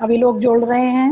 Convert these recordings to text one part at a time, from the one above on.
अभी लोग जुड़ रहे हैं।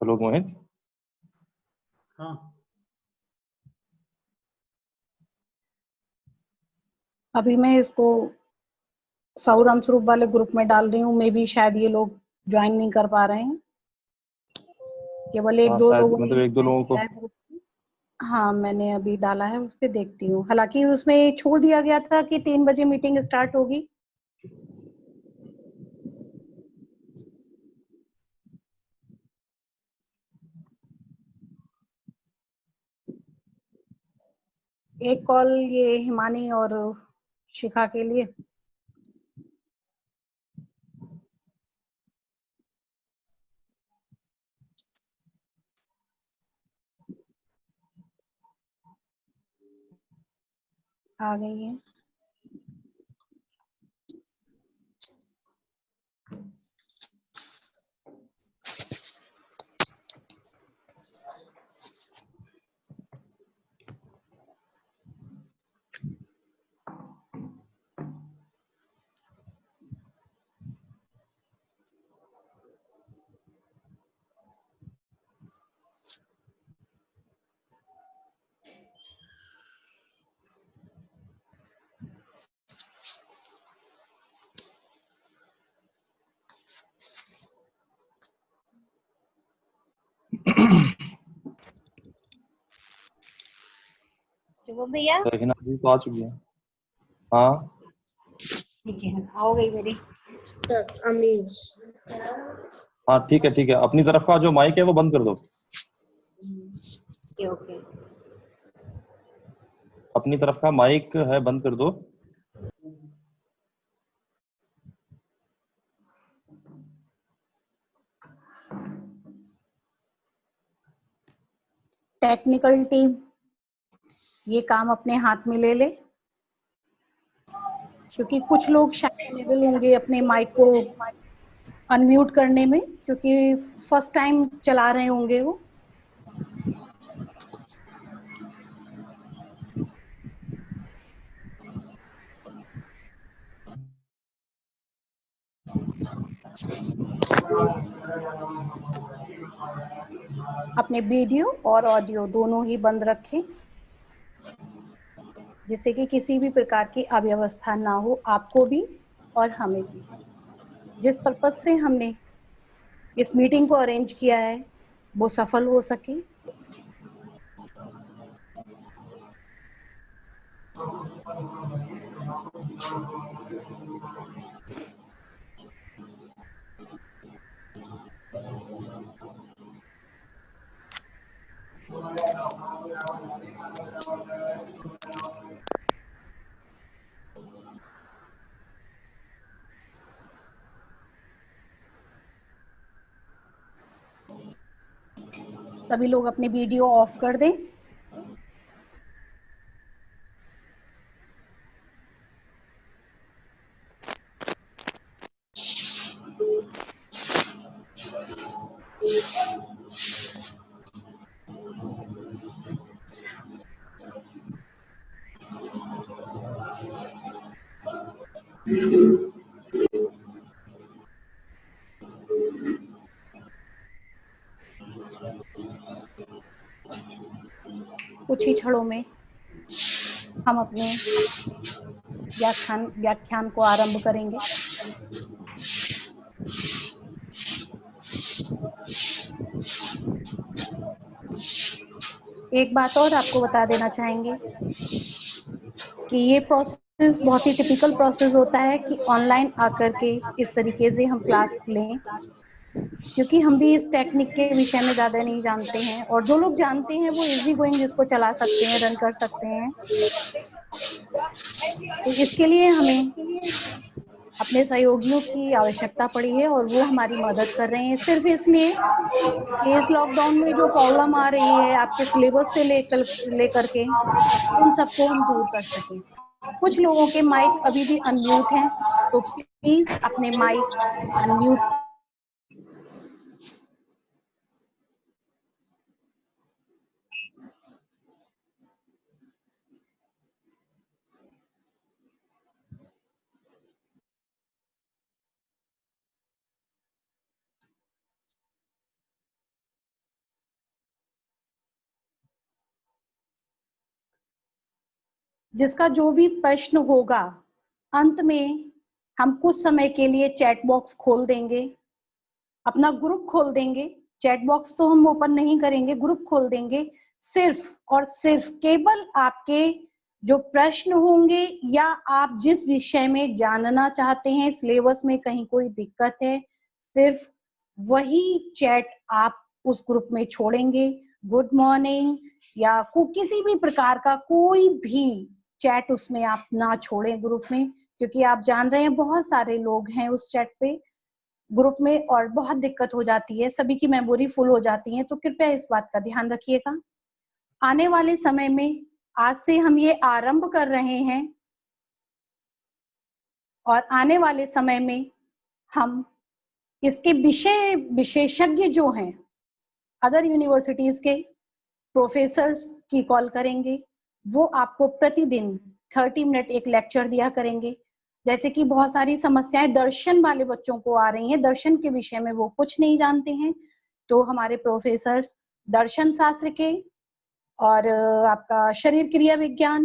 हेलो मोहित। हाँ, अभी मैं इसको सौरम स्वरूप वाले ग्रुप में डाल रही हूँ। मे भी शायद ये लोग ज्वाइन नहीं कर पा रहे हैं, केवल एक दो शायद लोगों ने मतलब एक दो ज्वाइन लोगों को। किया है ग्रुप से। हाँ, मैंने अभी डाला है, उस पे देखती हूँ। हालांकि उसमें छोड़ दिया गया था कि 3 बजे मीटिंग स्टार्ट होगी। एक कॉल ये हिमानी और शिखा के लिए। आ गई है। शुभम भैया हिना जी तो आ चुकी है। हाँ ठीक है, आओ गई मेरी। अमीज हाँ, ठीक है ठीक है। अपनी तरफ का जो माइक है वो बंद कर दो। Okay okay. अपनी तरफ का माइक है बंद कर दो। टेक्निकल टीम ये काम अपने हाथ में ले ले, क्योंकि कुछ लोग शायद अनेबल होंगे अपने माइक को अनम्यूट करने में, क्योंकि फर्स्ट टाइम चला रहे होंगे वो। अपने वीडियो और ऑडियो दोनों ही बंद रखें, जिससे कि किसी भी प्रकार की अव्यवस्था ना हो, आपको भी और हमें भी। जिस पर्पस से हमने इस मीटिंग को अरेंज किया है वो सफल हो सके। सभी लोग अपने वीडियो ऑफ कर दें। कुछ ही क्षणों में हम अपने व्याख्यान को आरंभ करेंगे। एक बात और आपको बता देना चाहेंगे कि ये प्रोसेस बहुत ही टिपिकल प्रोसेस होता है कि ऑनलाइन आकर के इस तरीके से हम क्लास लें, क्योंकि हम भी इस टेक्निक के विषय में ज़्यादा नहीं जानते हैं, और जो लोग जानते हैं वो इजी गोइंग इसको चला सकते हैं, रन कर सकते हैं। तो इसके लिए हमें अपने सहयोगियों की आवश्यकता पड़ी है और वो हमारी मदद कर रहे हैं, सिर्फ इसलिए कि इस लॉकडाउन में जो प्रॉब्लम आ रही है आपके सिलेबस से लेकर के उन सबको हम दूर कर सकें। कुछ लोगों के माइक अभी भी अनम्यूट हैं, तो प्लीज अपने माइक अनम्यूट। जिसका जो भी प्रश्न होगा, अंत में हम कुछ समय के लिए चैट बॉक्स खोल देंगे, अपना ग्रुप खोल देंगे। चैट बॉक्स तो हम ओपन नहीं करेंगे, ग्रुप खोल देंगे। सिर्फ और सिर्फ केवल आपके जो प्रश्न होंगे या आप जिस विषय में जानना चाहते हैं, सिलेबस में कहीं कोई दिक्कत है, सिर्फ वही चैट आप उस ग्रुप में छोड़ेंगे। गुड मॉर्निंग या किसी भी प्रकार का कोई भी चैट उसमें आप ना छोड़ें ग्रुप में, क्योंकि आप जान रहे हैं बहुत सारे लोग हैं उस चैट पे ग्रुप में और बहुत दिक्कत हो जाती है, सभी की मेमोरी फुल हो जाती है। तो कृपया इस बात का ध्यान रखिएगा। आने वाले समय में आज से हम ये आरंभ कर रहे हैं और आने वाले समय में हम इसके विशेषज्ञ जो हैं अदर यूनिवर्सिटीज के प्रोफेसर्स की कॉल करेंगे। वो आपको प्रतिदिन 30 मिनट एक लेक्चर दिया करेंगे। जैसे कि बहुत सारी समस्याएं दर्शन वाले बच्चों को आ रही हैं, दर्शन के विषय में वो कुछ नहीं जानते हैं, तो हमारे प्रोफेसर्स दर्शन शास्त्र के और आपका शरीर क्रिया विज्ञान,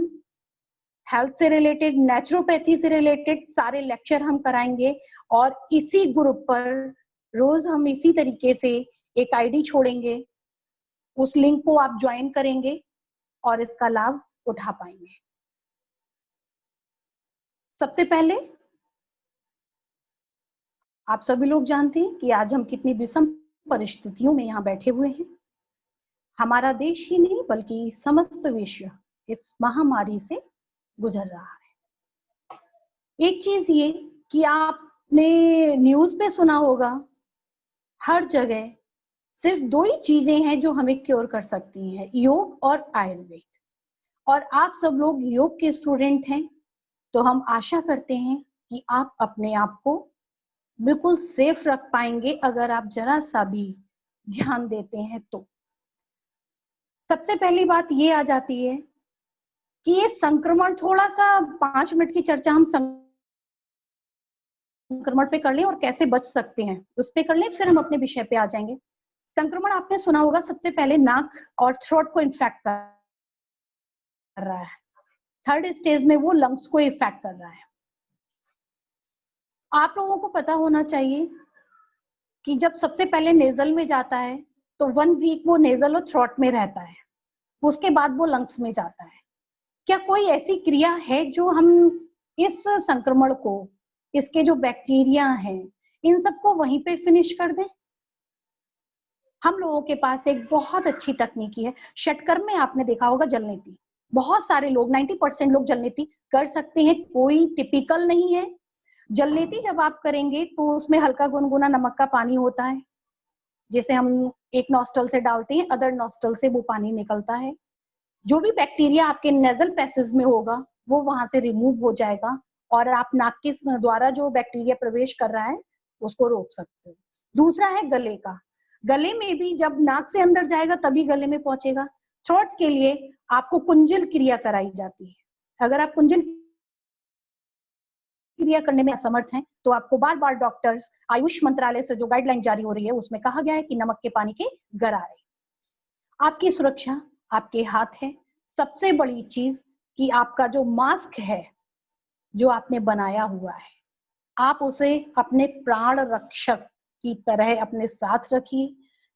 हेल्थ से रिलेटेड, नेचुरोपैथी से रिलेटेड सारे लेक्चर हम कराएंगे। और इसी ग्रुप पर रोज हम इसी तरीके से एक आईडी छोड़ेंगे, उस लिंक को आप ज्वाइन करेंगे और इसका लाभ उठा पाएंगे। सबसे पहले आप सभी लोग जानते हैं कि आज हम कितनी विषम परिस्थितियों में यहाँ बैठे हुए हैं। हमारा देश ही नहीं बल्कि समस्त विश्व इस महामारी से गुजर रहा है। एक चीज ये कि आपने न्यूज पे सुना होगा, हर जगह सिर्फ दो ही चीजें हैं जो हमें क्योर कर सकती हैं, योग और आयुर्वेद। और आप सब लोग योग के स्टूडेंट हैं, तो हम आशा करते हैं कि आप अपने आप को बिल्कुल सेफ रख पाएंगे अगर आप जरा सा भी ध्यान देते हैं तो। सबसे पहली बात ये आ जाती है कि ये संक्रमण, थोड़ा सा 5 मिनट की चर्चा हम संक्रमण पे कर लें और कैसे बच सकते हैं उस पे कर लें, फिर हम अपने विषय पे आ जाएंगे। संक्रमण आपने सुना होगा सबसे पहले नाक और थ्रोट को इन्फेक्ट कर रहा है, थर्ड स्टेज में वो लंग्स को इफेक्ट कर रहा है। आप लोगों को पता होना चाहिए कि जब सबसे पहले नेजल में जाता है तो 1 वीक वो नेजल और थ्रोट में रहता है, उसके बाद वो लंग्स में जाता है। क्या कोई ऐसी क्रिया है जो हम इस संक्रमण को, इसके जो बैक्टीरिया हैं, इन सबको वहीं पे फिनिश कर दें? हम लोगों के पास एक बहुत अच्छी तकनीकी है। षटकर्म में आपने देखा होगा जलनेती, बहुत सारे लोग 90% लोग जलनेती कर सकते हैं, कोई टिपिकल नहीं है। जलनेती जब आप करेंगे तो उसमें हल्का गुनगुना नमक का पानी होता है, जिसे हम एक नॉस्टल से डालते हैं, अदर नॉस्टल से वो पानी निकलता है। जो भी बैक्टीरिया आपके नेजल पैसेज में होगा वो वहां से रिमूव हो जाएगा और आप नाक के द्वारा जो बैक्टीरिया प्रवेश कर रहा है उसको रोक सकते हो। दूसरा है गले का। गले में भी जब नाक से अंदर जाएगा तभी गले में पहुंचेगा। थ्रोट के लिए आपको कुंजल क्रिया कराई जाती है। अगर आप कुंजल क्रिया करने में असमर्थ हैं तो आपको बार बार डॉक्टर्स, आयुष मंत्रालय से जो गाइडलाइन जारी हो रही है उसमें कहा गया है कि नमक के पानी के गरारे। आपकी सुरक्षा आपके हाथ है। सबसे बड़ी चीज कि आपका जो मास्क है जो आपने बनाया हुआ है, आप उसे अपने प्राण रक्षक की तरह अपने साथ रखिए,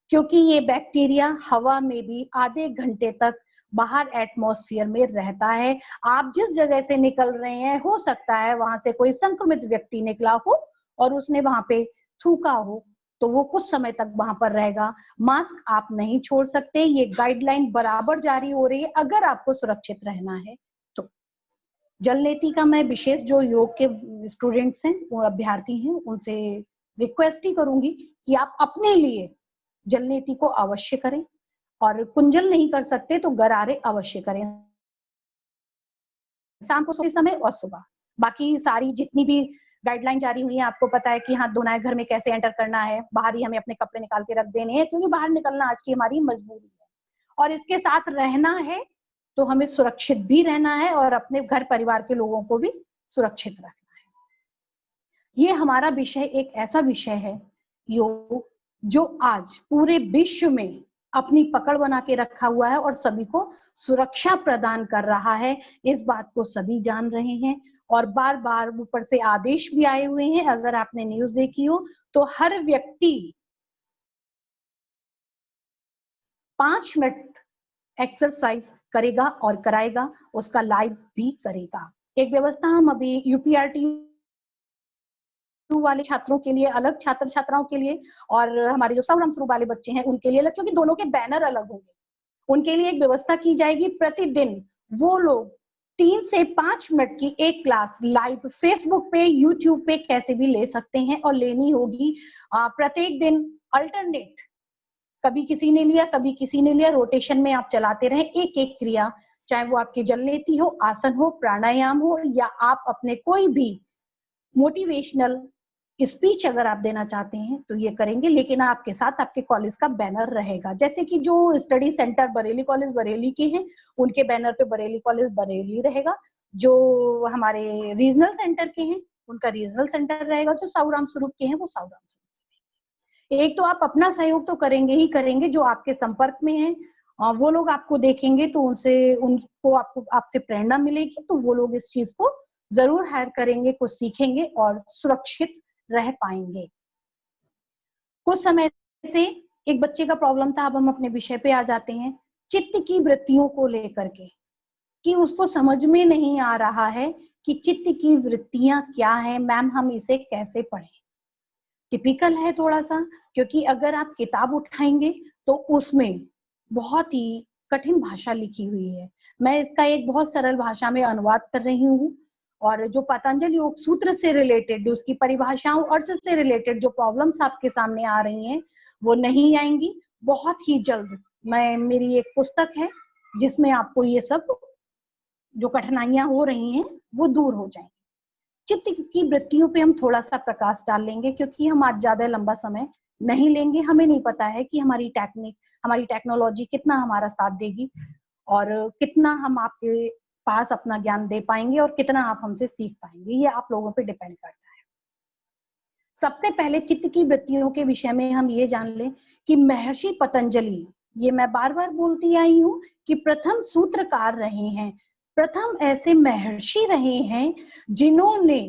क्योंकि ये बैक्टीरिया हवा में भी आधे घंटे तक बाहर एटमॉस्फेयर में रहता है। आप जिस जगह से निकल रहे हैं हो सकता है वहां से कोई संक्रमित व्यक्ति निकला हो और उसने वहां पे थूका हो, तो वो कुछ समय तक वहां पर रहेगा। मास्क आप नहीं छोड़ सकते, ये गाइडलाइन बराबर जारी हो रही है अगर आपको सुरक्षित रहना है तो। जल नीति का मैं विशेष जो योग के स्टूडेंट्स हैं, वो अभ्यर्थी हैं, उनसे रिक्वेस्ट ही करूंगी कि आप अपने लिए जल नीति को अवश्य करें और कुंजल नहीं कर सकते तो गरारे अवश्य करें, शाम को सोते समय और सुबह। बाकी सारी जितनी भी गाइडलाइन जारी हुई है, आपको पता है कि हाथ धोना है, घर में कैसे एंटर करना है, बाहर ही हमें अपने कपड़े निकाल के रख देने हैं, क्योंकि बाहर निकलना आज की हमारी मजबूरी है। और इसके साथ रहना है तो हमें सुरक्षित भी रहना है और अपने घर परिवार के लोगों को भी सुरक्षित रखना है। ये हमारा विषय एक ऐसा विषय है योग जो आज पूरे विश्व में अपनी पकड़ बना के रखा हुआ है और सभी को सुरक्षा प्रदान कर रहा है। इस बात को सभी जान रहे हैं और बार बार ऊपर से आदेश भी आए हुए हैं। अगर आपने न्यूज देखी हो तो हर व्यक्ति 5 मिनट एक्सरसाइज करेगा और कराएगा, उसका लाइव भी करेगा। एक व्यवस्था हम अभी यूपीआरटी वाले छात्रों के लिए अलग, छात्र छात्राओं के लिए और हमारे जो सौरम स्वरूप वाले बच्चे हैं उनके लिए अलग, क्योंकि दोनों के बैनर अलग होंगे। उनके लिए एक व्यवस्था की जाएगी, प्रतिदिन वो लोग 3 से 5 मिनट की एक क्लास लाइव फेसबुक पे, यूट्यूब पे कैसे भी ले सकते हैं और लेनी होगी। प्रत्येक दिन अल्टरनेट, कभी किसी ने लिया कभी किसी ने लिया, रोटेशन में आप चलाते रहें एक एक क्रिया, चाहे वो आपकी जल नीति हो, आसन हो, प्राणायाम हो या आप अपने कोई भी मोटिवेशनल स्पीच अगर आप देना चाहते हैं तो ये करेंगे। लेकिन आपके साथ आपके कॉलेज का बैनर रहेगा, जैसे कि जो study centre Bareilly college Bareilly के हैं उनके बैनर पे बरेली कॉलेज बरेली रहेगा, जो हमारे रीजनल सेंटर के हैं उनका रीजनल सेंटर रहेगा, जो साहूराम स्वरूप के हैं वो साहूराम स्वरूप। एक तो आप अपना सहयोग तो करेंगे ही करेंगे, जो आपके संपर्क में है वो लोग आपको देखेंगे तो उनको आपसे प्रेरणा मिलेगी, तो वो लोग इस चीज को जरूर हायर करेंगे, कुछ सीखेंगे और सुरक्षित रह पाएंगे। कुछ समय से एक बच्चे का प्रॉब्लम था, अब हम अपने विषय पे आ जाते हैं, चित्त की वृत्तियों को लेकर के, कि उसको समझ में नहीं आ रहा है कि चित्त की वृत्तियां क्या है, मैम हम इसे कैसे पढ़ें। टिपिकल है थोड़ा सा, क्योंकि अगर आप किताब उठाएंगे तो उसमें बहुत ही कठिन भाषा लिखी हुई है। मैं इसका एक बहुत सरल भाषा में अनुवाद कर रही हूँ और जो पतंजलि योग सूत्र से रिलेटेड, उसकी परिभाषाओं अर्थ से रिलेटेड जो प्रॉब्लम्स आपके सामने आ रही हैं वो नहीं आएंगी। बहुत ही जल्द मेरी एक पुस्तक है जिसमें आपको ये सब जो कठिनाइयां हो रही हैं वो दूर हो जाएंगी। चित्त की वृत्तियों पे हम थोड़ा सा प्रकाश डाल लेंगे, क्योंकि हम आज ज्यादा लंबा समय नहीं लेंगे। हमें नहीं पता है कि हमारी टेक्नोलॉजी कितना हमारा साथ देगी और कितना हम आपके पास अपना ज्ञान दे पाएंगे और कितना आप हमसे सीख पाएंगे, ये आप लोगों पे डिपेंड करता है। सबसे पहले चित्त की वृत्तियों के विषय में हम ये जान लें कि महर्षि पतंजलि, ये मैं बार बार बोलती आई हूँ कि प्रथम सूत्रकार रहे हैं, प्रथम ऐसे महर्षि रहे हैं जिन्होंने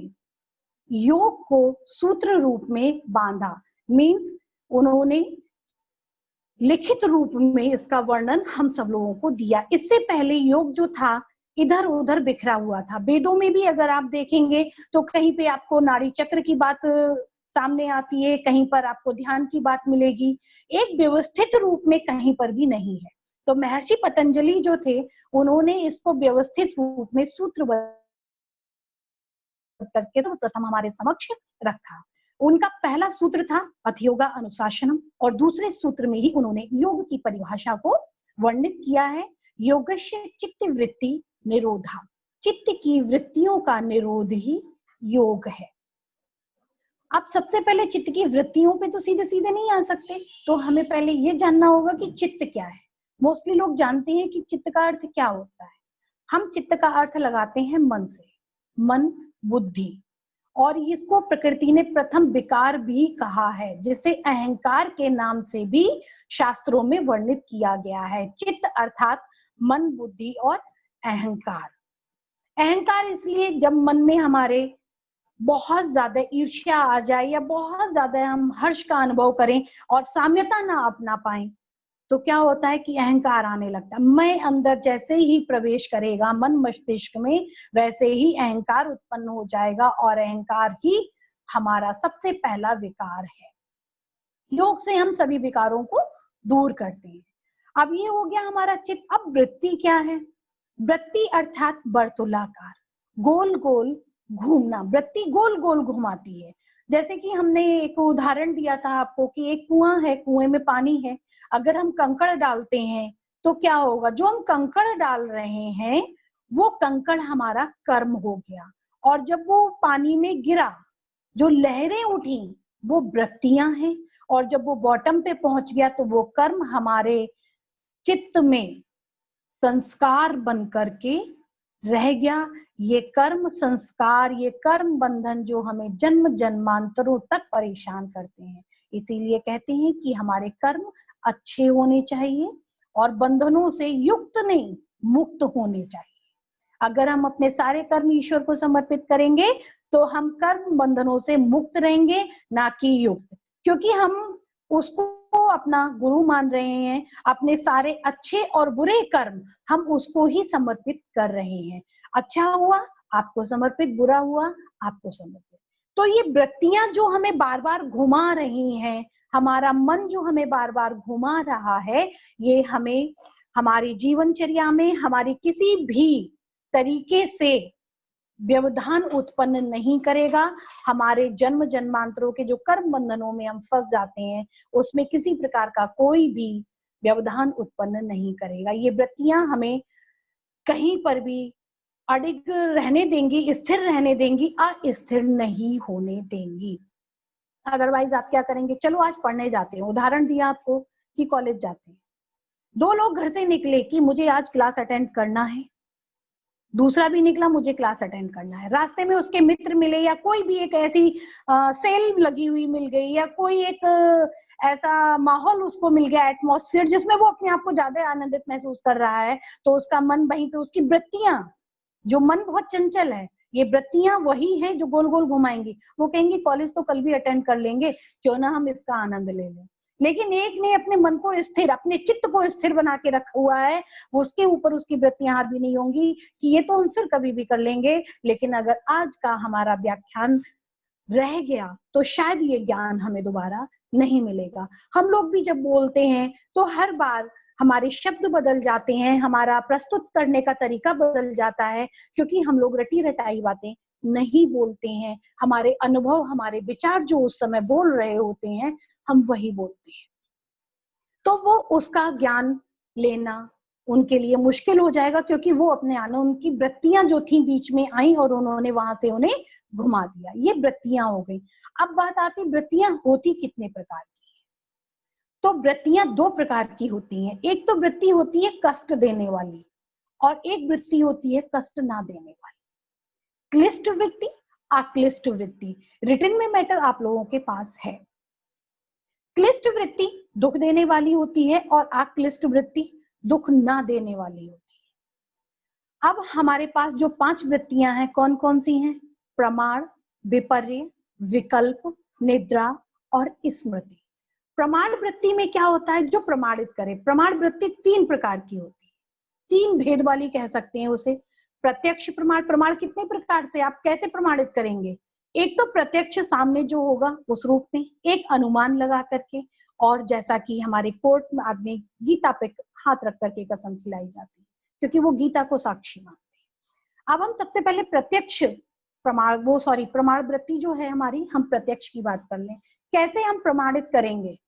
योग को सूत्र रूप में बांधा। मीन्स उन्होंने लिखित रूप में इसका वर्णन हम सब लोगों को दिया। इससे पहले योग जो था इधर उधर बिखरा हुआ था। वेदों में भी अगर आप देखेंगे तो कहीं पे आपको नाड़ी चक्र की बात सामने आती है, कहीं पर आपको ध्यान की बात मिलेगी, एक व्यवस्थित रूप में कहीं पर भी नहीं है। तो महर्षि पतंजलि जो थे उन्होंने इसको व्यवस्थित रूप में सूत्रबद्ध करके सर्वप्रथम हमारे समक्ष रखा। उनका पहला सूत्र था अथयोगा अनुशासनम, और दूसरे सूत्र में ही उन्होंने योग की परिभाषा को वर्णित किया है। योगस्य चित्त वृत्ति निरोधा, चित्त की वृत्तियों का निरोध ही योग है। अब सबसे पहले चित्त की वृत्तियों पे तो सीधे सीधे नहीं आ सकते, तो हमें पहले ये जानना होगा कि चित्त क्या है। मोस्टली लोग जानते हैं कि चित्त का अर्थ क्या होता है। हम चित्त का अर्थ लगाते हैं मन से, मन बुद्धि, और इसको प्रकृति ने प्रथम विकार भी कहा है, जिसे अहंकार के नाम से भी शास्त्रों में वर्णित किया गया है। चित्त अर्थात मन बुद्धि और अहंकार। अहंकार इसलिए जब मन में हमारे बहुत ज्यादा ईर्ष्या आ जाए या बहुत ज्यादा हम हर्ष का अनुभव करें और साम्यता ना अपना पाए, तो क्या होता है कि अहंकार आने लगता है। मैं अंदर जैसे ही प्रवेश करेगा मन मस्तिष्क में, वैसे ही अहंकार उत्पन्न हो जाएगा, और अहंकार ही हमारा सबसे पहला विकार है। योग से हम सभी विकारों को दूर करते हैं। अब ये हो गया हमारा चित्त। अब वृत्ति क्या है? वृत्ति अर्थात वर्तुलाकार, गोल गोल घूमना। वृत्ति गोल गोल घुमाती है। जैसे कि हमने एक उदाहरण दिया था आपको कि एक कुआं है, कुएं में पानी है, अगर हम कंकड़ डालते हैं तो क्या होगा? जो हम कंकड़ डाल रहे हैं वो कंकड़ हमारा कर्म हो गया, और जब वो पानी में गिरा, जो लहरें उठी वो वृत्तियां हैं, और जब वो बॉटम पे पहुंच गया तो वो कर्म हमारे चित्त में संस्कार बन करके रह गया। ये कर्म संस्कार, ये कर्म बंधन जो हमें जन्म जन्मांतरों तक परेशान करते हैं। इसीलिए कहते हैं कि हमारे कर्म अच्छे होने चाहिए और बंधनों से युक्त नहीं, मुक्त होने चाहिए। अगर हम अपने सारे कर्म ईश्वर को समर्पित करेंगे तो हम कर्म बंधनों से मुक्त रहेंगे, ना कि युक्त, क्योंकि हम उसको अपना गुरु मान रहे हैं। अपने सारे अच्छे और बुरे कर्म हम उसको ही समर्पित कर रहे हैं। अच्छा हुआ आपको समर्पित, बुरा हुआ आपको समर्पित। तो ये वृत्तियां जो हमें बार बार घुमा रही हैं, हमारा मन जो हमें बार बार घुमा रहा है, ये हमें हमारी जीवनचर्या में हमारी किसी भी तरीके से व्यवधान उत्पन्न नहीं करेगा। हमारे जन्म जन्मांतरों के जो कर्म बंधनों में हम फंस जाते हैं, उसमें किसी प्रकार का कोई भी व्यवधान उत्पन्न नहीं करेगा। ये वृत्तियां हमें कहीं पर भी अडिग रहने देंगी, स्थिर रहने देंगी, अस्थिर नहीं होने देंगी। अदरवाइज आप क्या करेंगे? चलो आज पढ़ने जाते हैं, उदाहरण दिया आपको कि कॉलेज जाते हैं, दो लोग घर से निकले कि मुझे आज क्लास अटेंड करना है, दूसरा भी निकला मुझे क्लास अटेंड करना है। रास्ते में उसके मित्र मिले या कोई भी एक ऐसी सेल लगी हुई मिल गई या कोई एक ऐसा माहौल उसको मिल गया, एटमॉस्फेयर, जिसमें वो अपने आप को ज्यादा आनंदित महसूस कर रहा है, तो उसका मन वहीं पे, उसकी वृत्तियां, जो मन बहुत चंचल है, ये वृत्तियां वही हैं जो गोल गोल घुमाएंगी। वो कहेंगी कॉलेज तो कल भी अटेंड कर लेंगे, क्यों ना हम इसका आनंद ले लें। लेकिन एक ने अपने मन को स्थिर, अपने चित्त को स्थिर बना के रखा हुआ है, उसके ऊपर उसकी वृत्तियां हावी नहीं होंगी कि ये तो हम फिर कभी भी कर लेंगे, लेकिन अगर आज का हमारा व्याख्यान रह गया तो शायद ये ज्ञान हमें दोबारा नहीं मिलेगा। हम लोग भी जब बोलते हैं तो हर बार हमारे शब्द बदल जाते हैं, हमारा प्रस्तुत करने का तरीका बदल जाता है, क्योंकि हम लोग रटी रटाई बातें नहीं बोलते हैं। हमारे अनुभव, हमारे विचार जो उस समय बोल रहे होते हैं, हम वही बोलते हैं, तो वो उसका ज्ञान लेना उनके लिए मुश्किल हो जाएगा, क्योंकि वो अपने आने, उनकी वृत्तियां जो थी बीच में आई और उन्होंने वहां से उन्हें घुमा दिया। ये वृत्तियां हो गई। अब बात आती वृत्तियां होती कितने प्रकार की है। तो वृत्तियां दो प्रकार की होती हैं। एक तो वृत्ति होती है कष्ट देने वाली, और एक वृत्ति होती है कष्ट ना देने वाली। क्लिष्ट वृत्ति, अक्लिष्ट वृत्ति, रिटन में मैटर आप लोगों के पास है। क्लिष्ट वृत्ति दुख देने वाली होती है और अक्लिष्ट वृत्ति दुख ना देने वाली होती है। अब हमारे पास जो 5 वृत्तियां हैं, कौन कौन सी हैं? प्रमाण, विपर्य, विकल्प, निद्रा और स्मृति। प्रमाण वृत्ति में क्या होता है? जो प्रमाणित करे। प्रमाण वृत्ति 3 प्रकार की होती है, 3 भेद वाली कह सकते हैं उसे। प्रत्यक्ष प्रमाण, प्रमाण कितने प्रकार से, आप कैसे प्रमाणित करेंगे? एक तो प्रत्यक्ष सामने जो होगा उस रूप में, एक अनुमान लगा करके, और जैसा कि हमारे कोर्ट में आदमी गीता पे हाथ रख करके कसम खिलाई जाती है, क्योंकि वो गीता को साक्षी मानते हैं। अब हम सबसे पहले प्रत्यक्ष प्रमाण वृत्ति जो है हमारी, हम प्रत्यक्ष की बात कर लें। कैसे हम प्रमाणित करेंगे?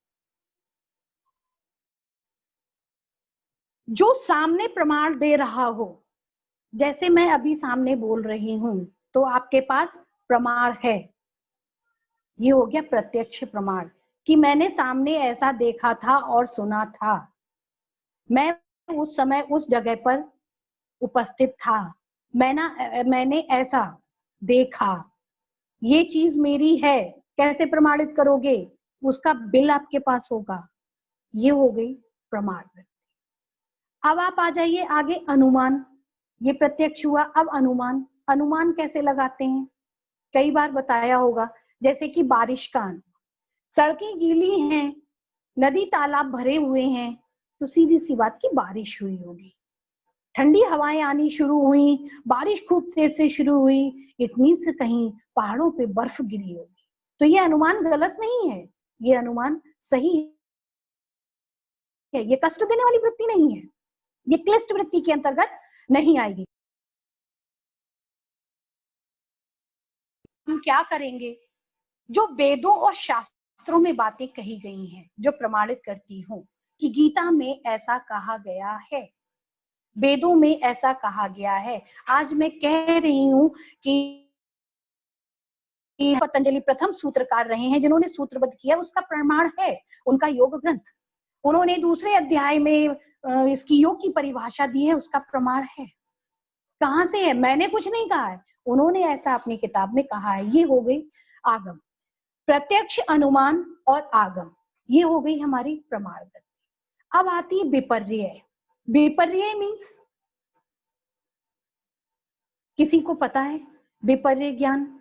जो सामने प्रमाण दे रहा हो, जैसे मैं अभी सामने बोल रही हूं तो आपके पास प्रमाण है, ये हो गया प्रत्यक्ष प्रमाण कि मैंने सामने ऐसा देखा था और सुना था, मैं उस समय उस जगह पर उपस्थित था, मैंने ऐसा देखा, ये चीज मेरी है। कैसे प्रमाणित करोगे? उसका बिल आपके पास होगा। ये हो गई प्रमाण वृत्ति। अब आप आ जाइए आगे, अनुमान। ये प्रत्यक्ष हुआ। अब अनुमान, अनुमान कैसे लगाते हैं? कई बार बताया होगा, जैसे कि बारिश का अनुमान। सड़कें गीली हैं, नदी तालाब भरे हुए हैं, तो सीधी सी बात की बारिश हुई होगी। ठंडी हवाएं आनी शुरू हुई, बारिश खूब तेज से शुरू हुई, इतनी से कहीं पहाड़ों पे बर्फ गिरी होगी। तो ये अनुमान गलत नहीं है, ये अनुमान सही है। ये कष्ट देने वाली वृत्ति नहीं है, ये क्लिष्ट वृत्ति के अंतर्गत नहीं आएगी। हम क्या करेंगे? जो वेदों और शास्त्रों में बातें कही गई हैं, जो प्रमाणित करती हूं कि गीता में ऐसा कहा गया है, वेदों में ऐसा कहा गया है। आज मैं कह रही हूं कि पतंजलि प्रथम सूत्रकार रहे हैं, जिन्होंने सूत्रबद्ध किया, उसका प्रमाण है उनका योग ग्रंथ। उन्होंने दूसरे अध्याय में इसकी योग की परिभाषा दी है, उसका प्रमाण है। कहां से है? मैंने कुछ नहीं कहा है, उन्होंने ऐसा अपनी किताब में कहा है। ये हो गई आगम, प्रत्यक्ष, अनुमान और आगम, ये हो गई हमारी प्रमाण वृत्ति। अब आती है विपर्य। विपर्य मीन्स, किसी को पता है? विपर्य ज्ञान,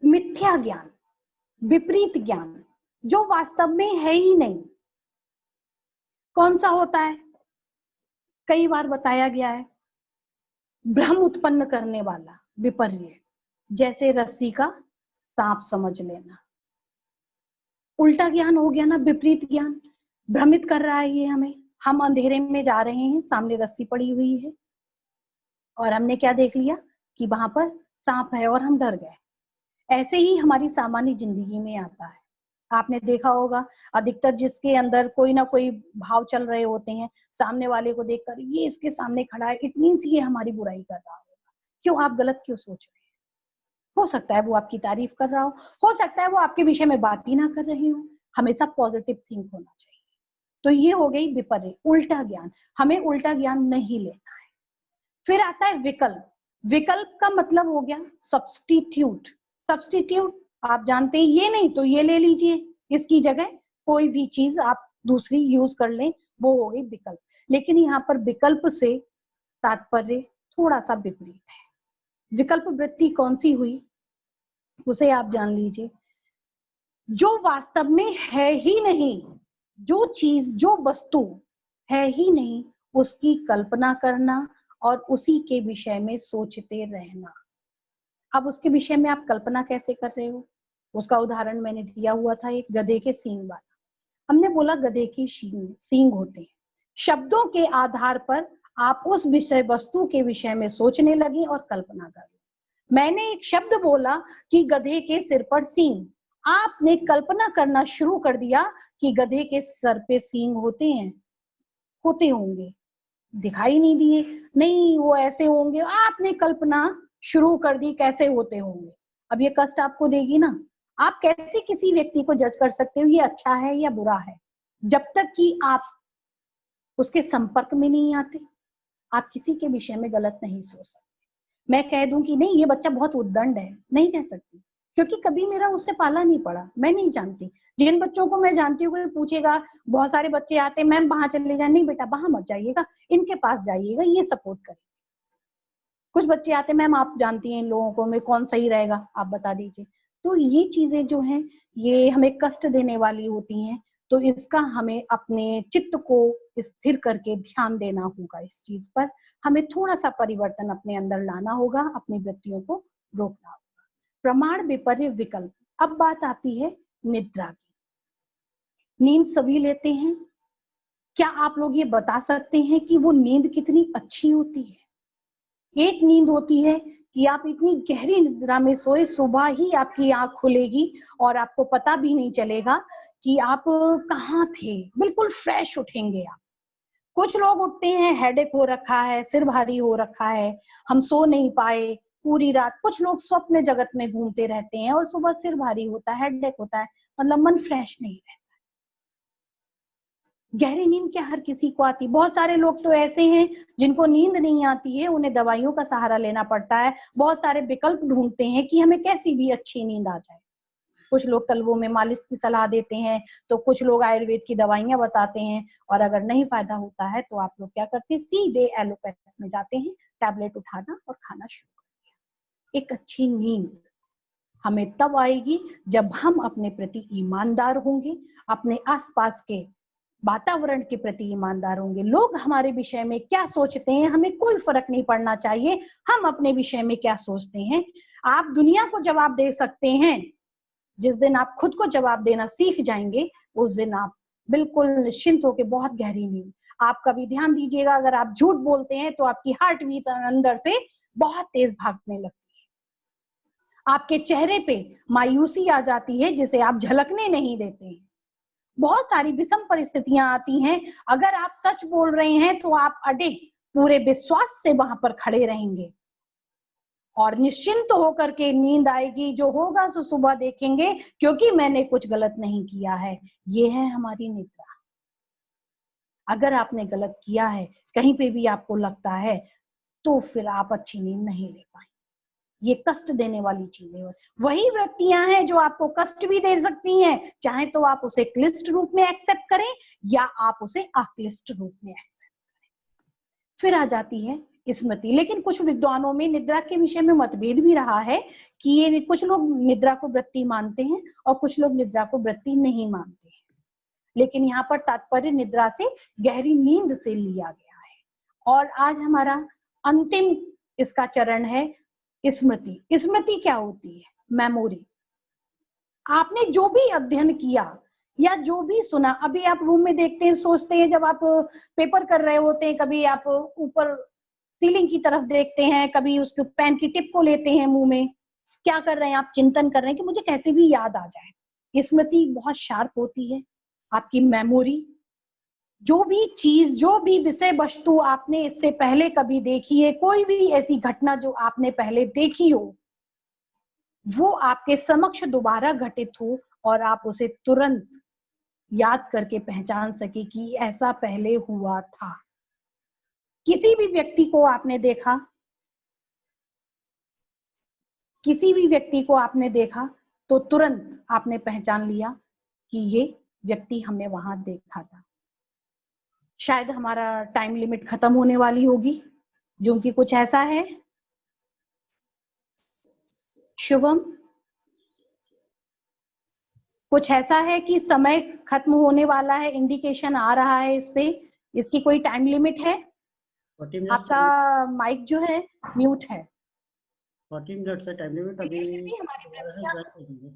मिथ्या ज्ञान, विपरीत ज्ञान, जो वास्तव में है ही नहीं। कौन सा होता है? कई बार बताया गया है, भ्रम उत्पन्न करने वाला विपर्य। जैसे रस्सी का सांप समझ लेना, उल्टा ज्ञान हो गया ना, विपरीत ज्ञान। भ्रमित कर रहा है ये हमें। हम अंधेरे में जा रहे हैं, सामने रस्सी पड़ी हुई है और हमने क्या देख लिया कि वहां पर सांप है और हम डर गए। ऐसे ही हमारी सामान्य जिंदगी में आता है। आपने देखा होगा, अधिकतर जिसके अंदर कोई ना कोई भाव चल रहे होते हैं, सामने वाले को देखकर ये इसके सामने खड़ा है, इट मींस ये हमारी बुराई कर रहा होगा। क्यों? आप गलत क्यों सोच रहे हैं? हो सकता है वो आपकी तारीफ कर रहा हो सकता है वो आपके विषय में बात ही ना कर रही हो। हमेशा पॉजिटिव थिंक होना चाहिए। तो ये हो गई विपर्य, उल्टा ज्ञान। हमें उल्टा ज्ञान नहीं लेना है। फिर आता है विकल्प। विकल्प का मतलब हो गया सब्स्टिट्यूट। सब्स्टिट्यूट आप जानते हैं, ये नहीं तो ये ले लीजिए, इसकी जगह कोई भी चीज आप दूसरी यूज कर लें, वो हो गई विकल्प। लेकिन यहाँ पर विकल्प से तात्पर्य थोड़ा सा विपरीत है। विकल्प वृत्ति कौन सी हुई, उसे आप जान लीजिए। जो वास्तव में है ही नहीं, जो चीज, जो वस्तु है ही नहीं, उसकी कल्पना करना और उसी के विषय में सोचते रहना। अब उसके विषय में आप कल्पना कैसे कर रहे हो? उसका उदाहरण मैंने दिया हुआ था, एक गधे के सींग वाला। हमने बोला गधे की सींग होते हैं। शब्दों के आधार पर आप उस विषय वस्तु के विषय में सोचने लगे और कल्पना कर लो। मैंने एक शब्द बोला कि गधे के सिर पर सींग, आपने कल्पना करना शुरू कर दिया कि गधे के सर पे सींग होते हैं, होते होंगे, दिखाई नहीं दिए, नहीं वो ऐसे होंगे, आपने कल्पना शुरू कर दी कैसे होते होंगे। अब ये कष्ट आपको देगी ना। आप कैसे किसी व्यक्ति को जज कर सकते हो ये अच्छा है या बुरा है? जब तक कि आप उसके संपर्क में नहीं आते, आप किसी के विषय में गलत नहीं सोच सकते। मैं कह दूं कि नहीं ये बच्चा बहुत उद्दंड है, नहीं कह सकती, क्योंकि कभी मेरा उससे पाला नहीं पड़ा, मैं नहीं जानती। जिन बच्चों को मैं जानती हूँ, कोई पूछेगा, बहुत सारे बच्चे आते हैं, मैम वहां चले जाए, नहीं बेटा वहां मत जाइएगा, इनके पास जाइएगा, ये सपोर्ट करें। कुछ बच्चे आते, मैम आप जानती हैं इन लोगों को, मैं कौन सही रहेगा आप बता दीजिए। तो ये चीजें जो हैं ये हमें कष्ट देने वाली होती हैं, तो इसका हमें अपने चित्त को स्थिर करके ध्यान देना होगा। इस चीज पर हमें थोड़ा सा परिवर्तन अपने अंदर लाना होगा, अपनी वृत्तियों को रोकना होगा। प्रमाण, विपर्य, विकल्प। अब बात आती है निद्रा की। नींद सभी लेते हैं। क्या आप लोग ये बता सकते हैं कि वो नींद कितनी अच्छी होती है? एक नींद होती है कि आप इतनी गहरी निद्रा में सोए, सुबह ही आपकी आंख खुलेगी और आपको पता भी नहीं चलेगा कि आप कहाँ थे, बिल्कुल फ्रेश उठेंगे आप। कुछ लोग उठते हैं, हेडेक हो रखा है, सिर भारी हो रखा है, हम सो नहीं पाए पूरी रात। कुछ लोग स्वप्न जगत में घूमते रहते हैं और सुबह सिर भारी होता है, हेडेक होता है, मतलब मन फ्रेश नहीं रहता। गहरी नींद क्या हर किसी को आती? बहुत सारे लोग तो ऐसे हैं जिनको नींद नहीं आती है, उन्हें दवाइयों का सहारा लेना पड़ता है। बहुत सारे विकल्प ढूंढते हैं कि हमें कैसी भी अच्छी नींद आ जाए। कुछ लोग तलवों में मालिश की सलाह देते हैं, तो कुछ लोग आयुर्वेद की दवाइयां बताते हैं, और अगर नहीं फायदा होता है तो आप लोग क्या करते हैं, सीधे एलोपैथ में जाते हैं, टैबलेट उठाना और खाना शुरू कर दिया। एक अच्छी नींद हमें तब आएगी जब हम अपने प्रति ईमानदार होंगे, अपने आसपास के वातावरण के प्रति ईमानदार होंगे। लोग हमारे विषय में क्या सोचते हैं हमें कोई फर्क नहीं पड़ना चाहिए, हम अपने विषय में क्या सोचते हैं। आप दुनिया को जवाब दे सकते हैं, जिस दिन आप खुद को जवाब देना सीख जाएंगे उस दिन आप बिल्कुल निश्चिंत होकर बहुत गहरी नींद। आप कभी ध्यान दीजिएगा, अगर आप झूठ बोलते हैं तो आपकी हार्ट बीट अंदर से बहुत तेज भागने लगती है, आपके चेहरे पे मायूसी आ जाती है जिसे आप झलकने नहीं देते हैं। बहुत सारी विषम परिस्थितियां आती हैं, अगर आप सच बोल रहे हैं तो आप अडिग पूरे विश्वास से वहां पर खड़े रहेंगे और निश्चिंत होकर के नींद आएगी। जो होगा सो सुबह देखेंगे, क्योंकि मैंने कुछ गलत नहीं किया है। ये है हमारी निद्रा। अगर आपने गलत किया है, कहीं पे भी आपको लगता है, तो फिर आप अच्छी नींद नहीं ले पाएंगे। ये कष्ट देने वाली चीजें हैं। वही वृत्तियां हैं जो आपको कष्ट भी दे सकती हैं, चाहे तो आप उसे क्लिष्ट रूप में एक्सेप्ट करें या आप उसे अक्लिष्ट रूप में एक्सेप्ट करें। फिर आ जाती है स्मृति। लेकिन कुछ विद्वानों में निद्रा के विषय में मतभेद भी रहा है कि ये कुछ लोग निद्रा को वृत्ति मानते हैं और कुछ लोग निद्रा को वृत्ति नहीं मानते हैं। लेकिन यहाँ पर तात्पर्य निद्रा से, गहरी नींद से लिया गया है। और आज हमारा अंतिम इसका चरण है स्मृति। स्मृति क्या होती है? मेमोरी। आपने जो भी अध्ययन किया या जो भी सुना, अभी आप रूम में देखते हैं, सोचते हैं, जब आप पेपर कर रहे होते हैं, कभी आप ऊपर सीलिंग की तरफ देखते हैं, कभी उसके पेन की टिप को लेते हैं मुंह में, क्या कर रहे हैं आप? चिंतन कर रहे हैं कि मुझे कैसे भी याद आ जाए। स्मृति बहुत शार्प होती है, आपकी मेमोरी। जो भी चीज, जो भी विषय वस्तु आपने इससे पहले कभी देखी है, कोई भी ऐसी घटना जो आपने पहले देखी हो, वो आपके समक्ष दोबारा घटित हो और आप उसे तुरंत याद करके पहचान सके कि ऐसा पहले हुआ था। किसी भी व्यक्ति को आपने देखा, किसी भी व्यक्ति को आपने देखा तो तुरंत आपने पहचान लिया कि ये व्यक्ति हमने वहां देखा था। शायद हमारा टाइम लिमिट खत्म होने वाली होगी, जो कि कुछ ऐसा है। शुभम, कुछ ऐसा है कि समय खत्म होने वाला है, इंडिकेशन आ रहा है इस पे। इसकी कोई टाइम लिमिट है? 40 मिनट्स आपका माइक जो है म्यूट है। 40 मिनट से टाइम लिमिट अभी फिर भी हमारी 12 से वृत्तियां, ज्यादा हो गई है।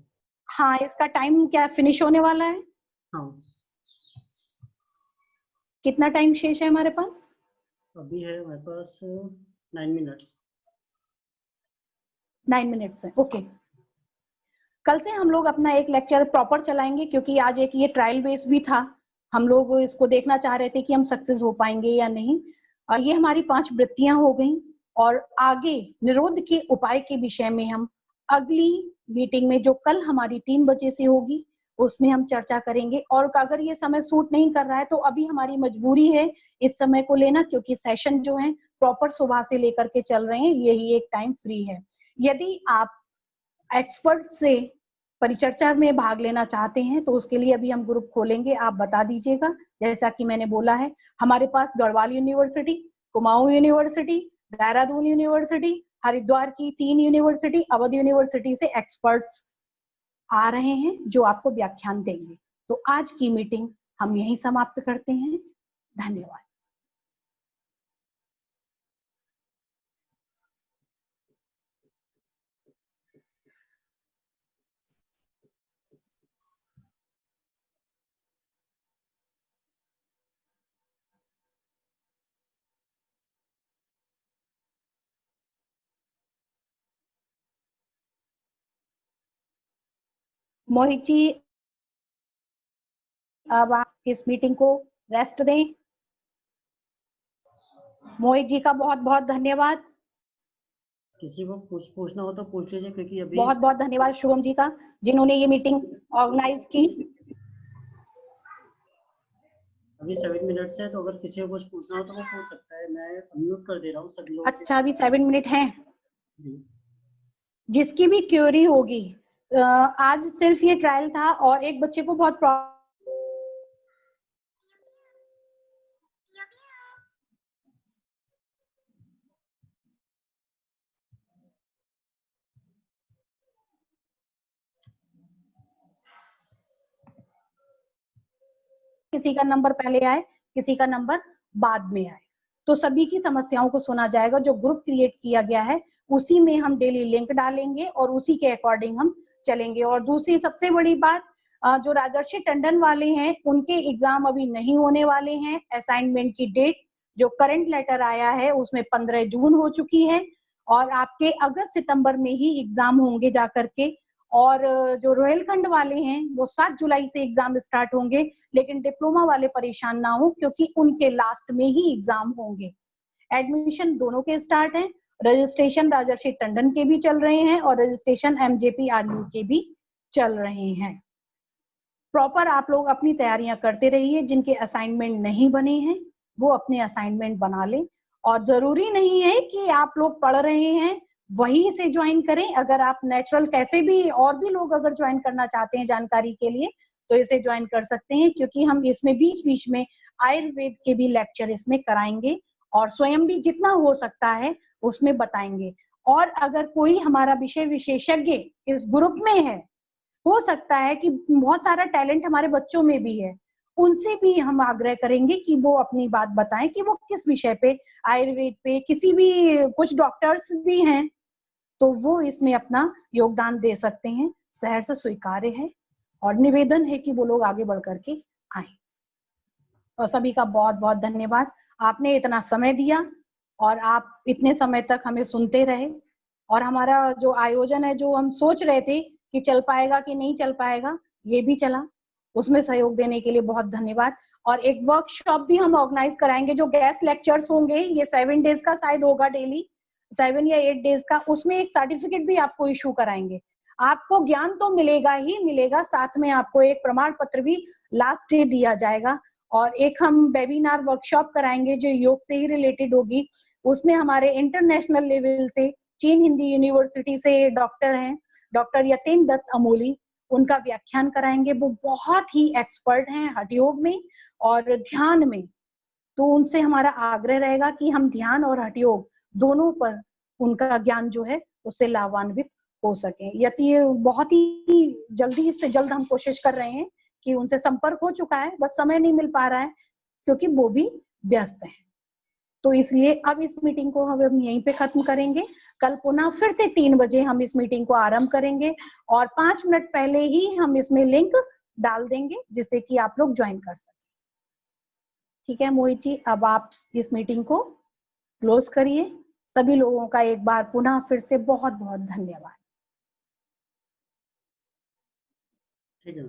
हाँ, इसका टाइम क्या फिनिश होने वाला है? हाँ, कितना टाइम शेष है हमारे पास? अभी है हमारे पास 9 मिनट्स। 9 मिनट्स है, ओके। कल से हम लोग अपना एक लेक्चर प्रॉपर चलाएंगे, क्योंकि आज एक ये ट्रायल बेस भी था। हम लोग इसको देखना चाह रहे थे कि हम सक्सेस हो पाएंगे या नहीं। और ये हमारी 5 वृत्तियां हो गई, और आगे निरोध के उपाय के विषय में हम अगली मीटिंग में, जो कल हमारी 3 बजे से होगी, उसमें हम चर्चा करेंगे। और अगर ये समय सूट नहीं कर रहा है तो अभी हमारी मजबूरी है इस समय को लेना, क्योंकि सेशन जो है प्रॉपर सुबह से लेकर के चल रहे हैं, यही एक टाइम फ्री है। यदि आप एक्सपर्ट से परिचर्चा में भाग लेना चाहते हैं तो उसके लिए अभी हम ग्रुप खोलेंगे, आप बता दीजिएगा। जैसा कि मैंने बोला है, हमारे पास Garhwal university, Kumaon university, Dehradun university, Haridwar की 3 यूनिवर्सिटी, अवध यूनिवर्सिटी से एक्सपर्ट्स आ रहे हैं जो आपको व्याख्यान देंगे। तो आज की मीटिंग हम यहीं समाप्त करते हैं। धन्यवाद। मोहित जी, अब आप इस मीटिंग को रेस्ट दें। मोहित जी का बहुत बहुत धन्यवाद। किसी को पूछना हो तो पूछ लीजिए, क्योंकि अभी बहुत बहुत धन्यवाद शुभम जी का, जिन्होंने ये मीटिंग ऑर्गेनाइज की। अभी 7 मिनट्स है, तो अगर किसी को कुछ पूछना हो तो वो पूछ सकता है। मैं अनम्यूट कर दे रहा हूँ सभी लोगों अच्छा, अभी 7 मिनट हैं। जी। जिसकी भी क्वेरी होगी, आज सिर्फ ये ट्रायल था और एक बच्चे को बहुत किसी का नंबर पहले आए, किसी का नंबर बाद में आए, तो सभी की समस्याओं को सुना जाएगा। जो ग्रुप क्रिएट किया गया है उसी में हम डेली लिंक डालेंगे और उसी के अकॉर्डिंग हम चलेंगे। और दूसरी सबसे बड़ी बात, जो राजर्षि टंडन वाले हैं उनके एग्जाम अभी नहीं होने वाले हैं। असाइनमेंट की डेट जो करंट लेटर आया है उसमें 15 जून हो चुकी है और आपके अगस्त सितंबर में ही एग्जाम होंगे जाकर के। और जो रोहिलखंड वाले हैं वो 7 जुलाई से एग्जाम स्टार्ट होंगे, लेकिन डिप्लोमा वाले परेशान ना हो क्योंकि उनके लास्ट में ही एग्जाम होंगे। एडमिशन दोनों के स्टार्ट हैं, रजिस्ट्रेशन राजर्षि टंडन के भी चल रहे हैं और रजिस्ट्रेशन MJPRU के भी चल रहे हैं। प्रॉपर आप लोग अपनी तैयारियां करते रहिए। जिनके असाइनमेंट नहीं बने हैं वो अपने असाइनमेंट बना लें, और जरूरी नहीं है कि आप लोग पढ़ रहे हैं वहीं से ज्वाइन करें। अगर आप नेचुरल कैसे भी और भी लोग अगर ज्वाइन करना चाहते हैं जानकारी के लिए तो इसे ज्वाइन कर सकते हैं, क्योंकि हम इसमें बीच बीच में आयुर्वेद के भी लेक्चर इसमें कराएंगे और स्वयं भी जितना हो सकता है उसमें बताएंगे। और अगर कोई हमारा विषय विशेषज्ञ इस ग्रुप में है, हो सकता है कि बहुत सारा टैलेंट हमारे बच्चों में भी है, उनसे भी हम आग्रह करेंगे कि वो अपनी बात बताएं कि वो किस विषय पे, आयुर्वेद पे, किसी भी, कुछ डॉक्टर्स भी हैं तो वो इसमें अपना योगदान दे सकते हैं। शहर से स्वीकार्य है और निवेदन है कि वो लोग आगे बढ़ करके आए। और सभी का बहुत बहुत धन्यवाद, आपने इतना समय दिया और आप इतने समय तक हमें सुनते रहे। और हमारा जो आयोजन है, जो हम सोच रहे थे कि चल पाएगा कि नहीं चल पाएगा, ये भी चला। उसमें सहयोग देने के लिए बहुत धन्यवाद। और एक वर्कशॉप भी हम ऑर्गेनाइज कराएंगे, जो गेस्ट लेक्चर्स होंगे, ये 7 डेज का शायद होगा, डेली 7 या 8 डेज का। उसमें एक सर्टिफिकेट भी आपको इशू कराएंगे। आपको ज्ञान तो मिलेगा ही मिलेगा, साथ में आपको एक प्रमाण पत्र भी लास्ट डे दिया जाएगा। और एक हम वेबिनार वर्कशॉप कराएंगे जो योग से ही रिलेटेड होगी। उसमें हमारे इंटरनेशनल लेवल से चीन हिंदी यूनिवर्सिटी से डॉक्टर हैं, डॉक्टर यतेन दत्त अमोली, उनका व्याख्यान कराएंगे। वो बहुत ही एक्सपर्ट हैं हठ योग में और ध्यान में, तो उनसे हमारा आग्रह रहेगा कि हम ध्यान और हठ योग दोनों पर उनका ज्ञान जो है उससे लाभान्वित हो सके। यदि बहुत ही जल्दी से जल्द हम कोशिश कर रहे हैं कि उनसे संपर्क हो चुका है, बस समय नहीं मिल पा रहा है क्योंकि वो भी व्यस्त हैं। तो इसलिए अब इस मीटिंग को हम यहीं पे खत्म करेंगे। कल पुनः फिर से 3 बजे हम इस मीटिंग को आरंभ करेंगे और 5 मिनट पहले ही हम इसमें लिंक डाल देंगे जिससे कि आप लोग ज्वाइन कर सकें। ठीक है मोहित जी, अब आप इस मीटिंग को क्लोज करिए। सभी लोगों का एक बार पुनः फिर से बहुत बहुत धन्यवाद। ठीक है।